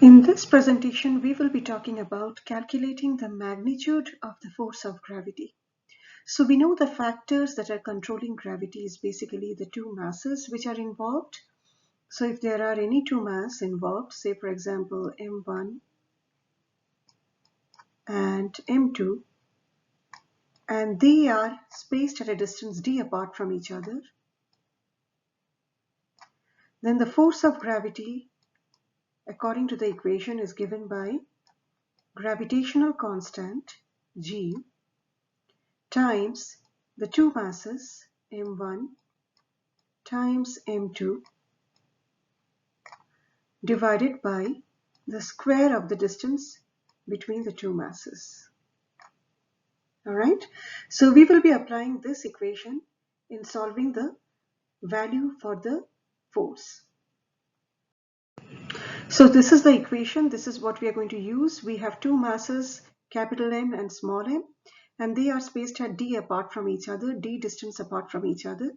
In this presentation, we will be talking about calculating the magnitude of the force of gravity. So we know the factors that are controlling gravity is basically the two masses which are involved. So if there are any two mass involved, say for example m1 and m2, and they are spaced at a distance d apart from each other, then the force of gravity according to the equation is given by gravitational constant g times the two masses m1 times m2 divided by the square of the distance between the two masses. Alright, so we will be applying this equation in solving the value for the force. So this is the equation, this is what we are going to use. We have two masses, capital M and small m, and they are spaced at d apart from each other, d distance apart from each other.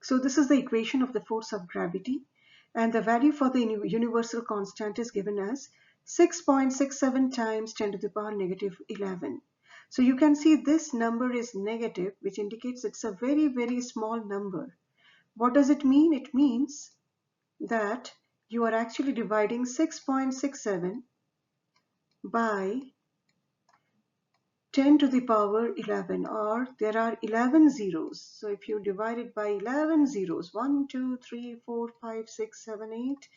So this is the equation of the force of gravity, and the value for the universal constant is given as 6.67 times 10 to the power negative 11. So you can see this number is negative, which indicates it's a very, very small number. What does it mean? It means that you are actually dividing 6.67 by 10 to the power 11, or there are 11 zeros. So if you divide it by 11 zeros, 1, 2, 3, 4, 5, 6, 7, 8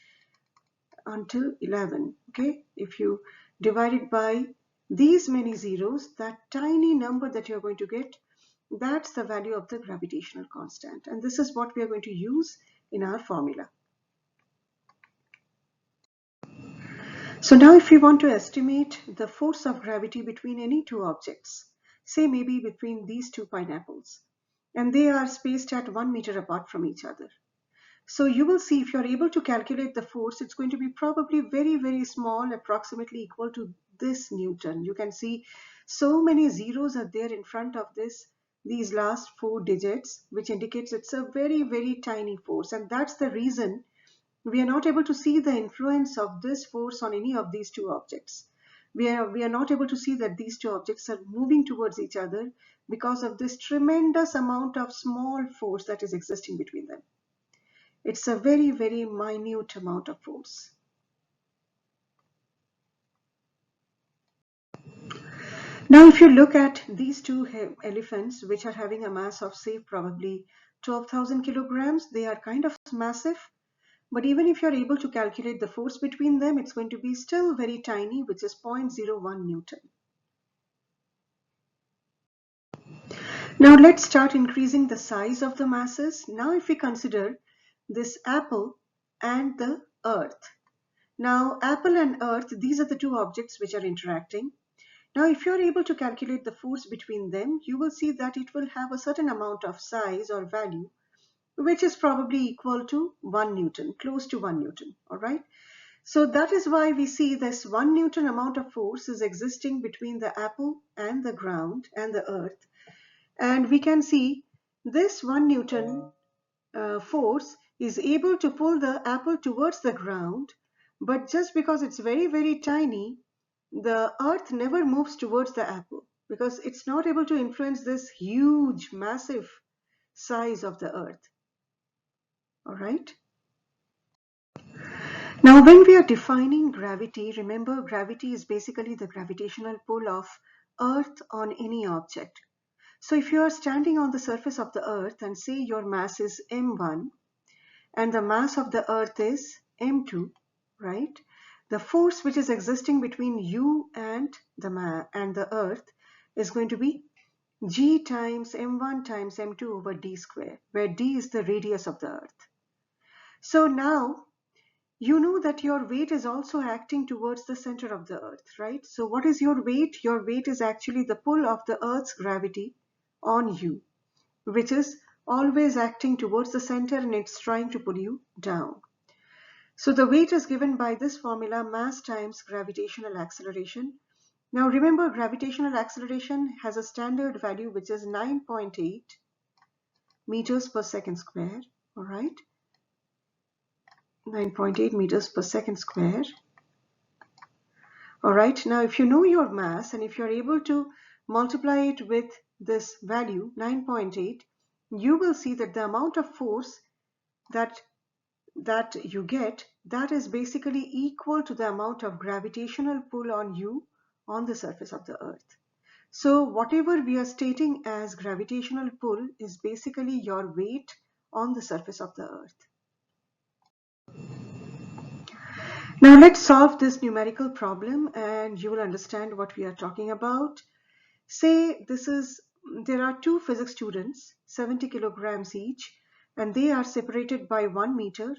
until 11. Okay, if you divide it by these many zeros, that tiny number that you're going to get, that's the value of the gravitational constant. And this is what we are going to use in our formula. So now if we want to estimate the force of gravity between any two objects, say maybe between these two pineapples, and they are spaced at 1 meter apart from each other. So you will see if you're able to calculate the force, it's going to be probably very, very small, approximately equal to this Newton. You can see so many zeros are there in front of these last four digits, which indicates it's a very, very tiny force. And that's the reason we are not able to see the influence of this force on any of these two objects. We are not able to see that these two objects are moving towards each other because of this tremendous amount of small force that is existing between them. It's a very, very minute amount of force. Now, if you look at these two elephants, which are having a mass of, say, probably 12,000 kilograms, they are kind of massive. But even if you're able to calculate the force between them, it's going to be still very tiny, which is 0.01 Newton. Now let's start increasing the size of the masses. Now if we consider this apple and the earth. Now apple and earth, these are the two objects which are interacting. Now if you're able to calculate the force between them, you will see that it will have a certain amount of size or value, which is probably equal to 1 Newton, close to 1 Newton, all right? So that is why we see this 1 Newton amount of force is existing between the apple and the ground and the earth. And we can see this 1 Newton force is able to pull the apple towards the ground, but just because it's very, very tiny, the earth never moves towards the apple because it's not able to influence this huge, massive size of the earth. All right. Now, when we are defining gravity, remember gravity is basically the gravitational pull of earth on any object. So if you are standing on the surface of the earth and say your mass is m1 and the mass of the earth is m2, right? The force which is existing between you and the earth is going to be g times m1 times m2 over d square, where d is the radius of the earth. So now you know that your weight is also acting towards the center of the earth, right? So what is your weight? Your weight is actually the pull of the earth's gravity on you, which is always acting towards the center and it's trying to pull you down. So the weight is given by this formula, mass times gravitational acceleration. Now remember, gravitational acceleration has a standard value which is 9.8 meters per second square, all right? 9.8 meters per second square. All right, now if you know your mass and if you're able to multiply it with this value 9.8, you will see that the amount of force that you get, that is basically equal to the amount of gravitational pull on you on the surface of the earth. So whatever we are stating as gravitational pull is basically your weight on the surface of the earth. Now let's solve this numerical problem and you will understand what we are talking about. Say there are two physics students, 70 kilograms each, and they are separated by 1 meter.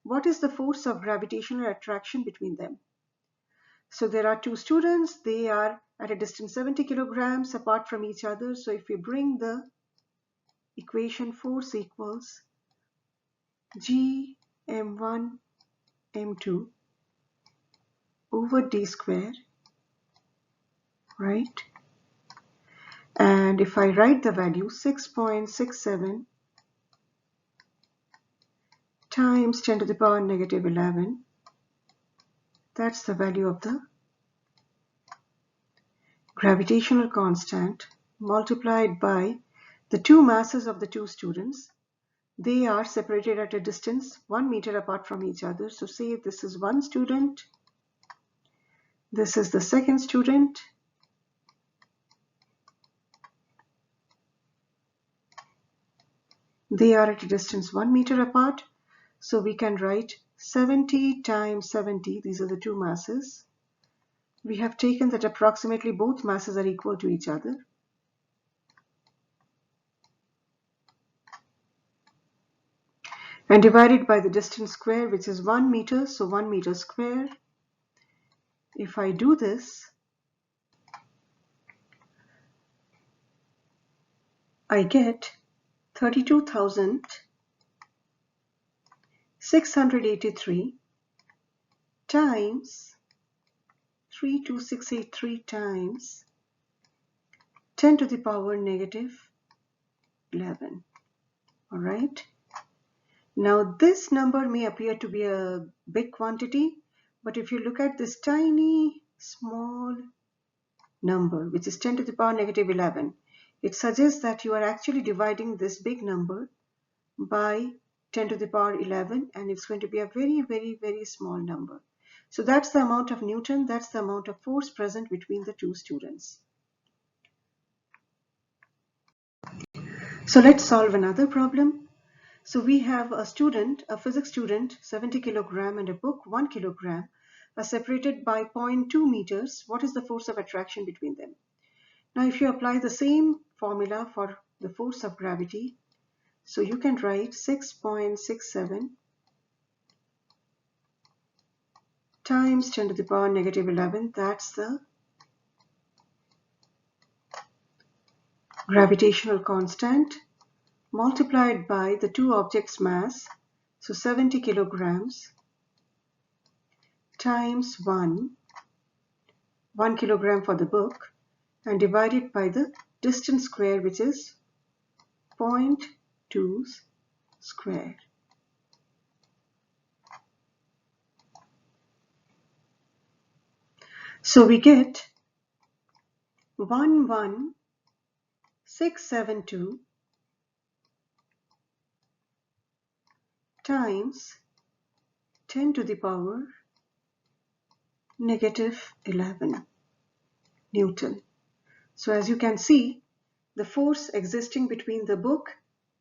What is the force of gravitational attraction between them? So there are two students, they are at a distance 70 kilograms apart from each other. So if we bring the equation, force equals G m1 m2 over d square, right? And if I write the value 6.67 times 10 to the power negative 11, that's the value of the gravitational constant multiplied by the two masses of the two students. They are separated at a distance 1 meter apart from each other. So say this is one student, this is the second student, they are at a distance 1 meter apart. So we can write 70 times 70, these are the two masses. We have taken that approximately both masses are equal to each other. And divided by the distance square, which is 1 meter, so 1 meter square. If I do this, I get 32,683 times 32683 times 10 to the power negative 11. All right. Now this number may appear to be a big quantity, but if you look at this tiny small number, which is 10 to the power negative 11, it suggests that you are actually dividing this big number by 10 to the power 11, and it's going to be a very, very, very small number. So that's the amount of Newton, that's the amount of force present between the two students. So let's solve another problem. So we have a student, a physics student, 70 kilogram, and a book, 1 kilogram, are separated by 0.2 meters. What is the force of attraction between them? Now, if you apply the same formula for the force of gravity, so you can write 6.67 times 10 to the power negative 11. That's the gravitational constant multiplied by the two objects' mass, so 70 kilograms times 1 kilogram for the book, and divided by the distance square, which is 0.2 square. So we get 11672 times 10 to the power negative 11 Newton. So as you can see, the force existing between the book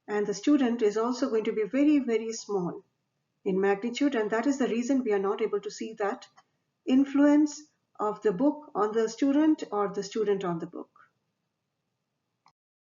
and the student is also going to be very, very small in magnitude, and that is the reason we are not able to see that influence of the book on the student or the student on the book.